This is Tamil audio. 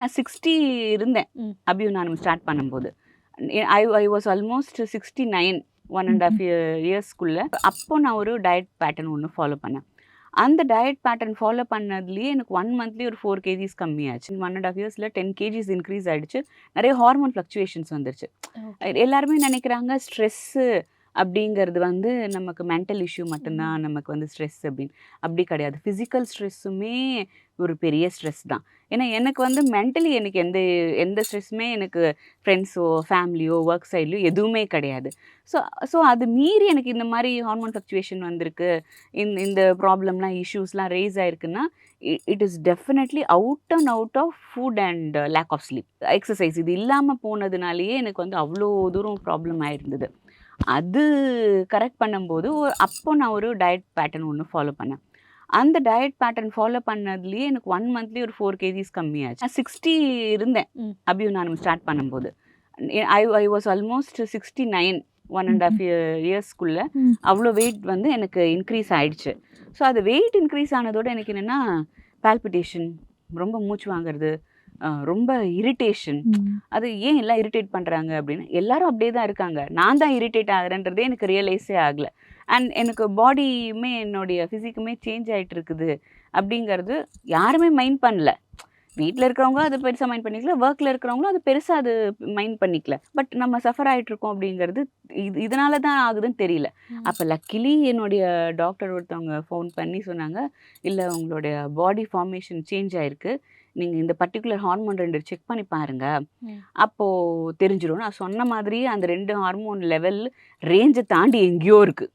நான் 60 இருந்தேன். ம். அபியும் நானும் ஸ்டார்ட் பண்ணும்போது. ஐ வாஸ் ஆல்மோஸ்ட் 69 1 1/2 ம்ஹ்ம். இயர்ஸ்க்குள்ள. அப்போ நான் ஒரு டயட் பேட்டர்ன் ஒண்ணு ஃபாலோ பண்ணேன். அந்த டயட் பேட்டர்ன் ஃபாலோ பண்ணதுலயே எனக்கு 1 மந்த்லயே ஒரு 4 கேஜிஸ் கம்மியாச்சு. 1 1/2 இயர்ஸ்ல 10 கேஜிஸ் இன்க்ரீஸ் ஆயிடுச்சு. நெறைய ஹார்மோன் ஃப்ளக்சுவேஷன்ஸ் வந்துருச்சு. ஓகே. எல்லாருமே நெனைக்கிறாங்க ஸ்ட்ரெஸ்ஸு அப்படிங்கிறது வந்து நமக்கு மென்டல் இஷ்யூ மட்டும் ம். தான் நமக்கு வந்து ஸ்ட்ரெஸ் அப்படின்னு. அப்படி கிடையாது. ஃபிசிக்கல் ஸ்ட்ரெஸ்ஸுமே ஒரு பெரிய ஸ்ட்ரெஸ் தான். ஏன்னா எனக்கு வந்து மென்டலி எனக்கு எந்த எந்த ஸ்ட்ரெஸ்ஸுமே எனக்கு ஃப்ரெண்ட்ஸோ, ஃபேமிலியோ, ஒர்க் சைட்லயோ எதுவுமே கிடையாது. ஸோ ஸோ அது மீறி எனக்கு இந்த மாரி ஹார்மோன் ஃப்ளக்சுவேஷன் வந்திருக்கு. இந்த ப்ராப்ளம்லாம் இஷ்யூஸ்லாம் ரைஸ் ஆயிருக்குன்னா, it is definitely out and out of food and lack of sleep. Exercise இது இல்லாம போனதுனாலேயே எனக்கு வந்து அவ்ளோ தூரம் ப்ராப்ளம் ஆயிருந்தது. அது கரெக்ட் பண்ணும்போது, அப்போ நான் ஒரு டயட் பேட்டர்ன் ஒண்ணு ஃபாலோ பண்ணேன். அந்த டயட் பேட்டர்ன் ஃபாலோ பண்ணதுலயே எனக்கு 1 மந்த்லயே ஒரு 4 கேஜிஸ் கம்மியாச்சு. நான் 60 இருந்தேன். ம். அபியும் நானும் ஸ்டார்ட் பண்ணும்போது. ஐ வாஸ் ஆல்மோஸ்ட் 69 1 1/2 ம்ஹ்ம். இயர்ஸ்க்குள்ள ம். அவ்ளோ வெயிட் வந்து எனக்கு இன்க்ரீஸ் ஆயிடுச்சு. ஸோ அது வெயிட் இன்க்ரீஸ் ஆனதோட எனக்கு என்னன்னா, பால்பிட்டேஷன், ரொம்ப மூச்சு வாங்குறது, ரொம்ப இரிட்டேஷன். ம். அது ஏன் எல்லாம் இரிட்டேட் பண்றாங்க அப்படின்னு, எல்லாரும் அப்படியே தான் இருக்காங்க. நான் தான் இரிட்டேட் ஆகுறேன்றதே எனக்கு ரியலைஸே ஆகல. அண்ட் எனக்கு பாடியுமே என்னுடைய ஃபிசிக்குமே சேஞ்ச் ஆயிட்டு இருக்குது அப்படிங்கிறது யாருமே மைண்ட் பண்ணல. வீட்ல இருக்கிறவங்க அது பெருசா மைண்ட் பண்ணிக்கல. வொர்க்ல இருக்கிறவங்களும் அது பெருசா அது மைண்ட் பண்ணிக்கல. பட் நம்ம சஃபர் ஆயிட்டு இருக்கோம் அப்படிங்கிறது இதனால தான் ஆகுதுன்னு தெரியல. ம். அப்ப லக்கிலி என்னுடைய டாக்டர் ஒருத்தவங்க ஃபோன் பண்ணி சொன்னாங்க, "இல்ல உங்களுடைய பாடி ஃபார்மேஷன் சேஞ்ச் ஆயிருக்கு. நீங்க இந்த பர்ட்டிகுலர் ஹார்மோன் 2 செக் பண்ணி பாருங்க. ம். அப்போ தெரிஞ்சிரும்." நான் சொன்ன மாதிரியே அந்த 2 ஹார்மோன் லெவல் ரேஞ்ச தாண்டி எங்கேயோ இருக்கு.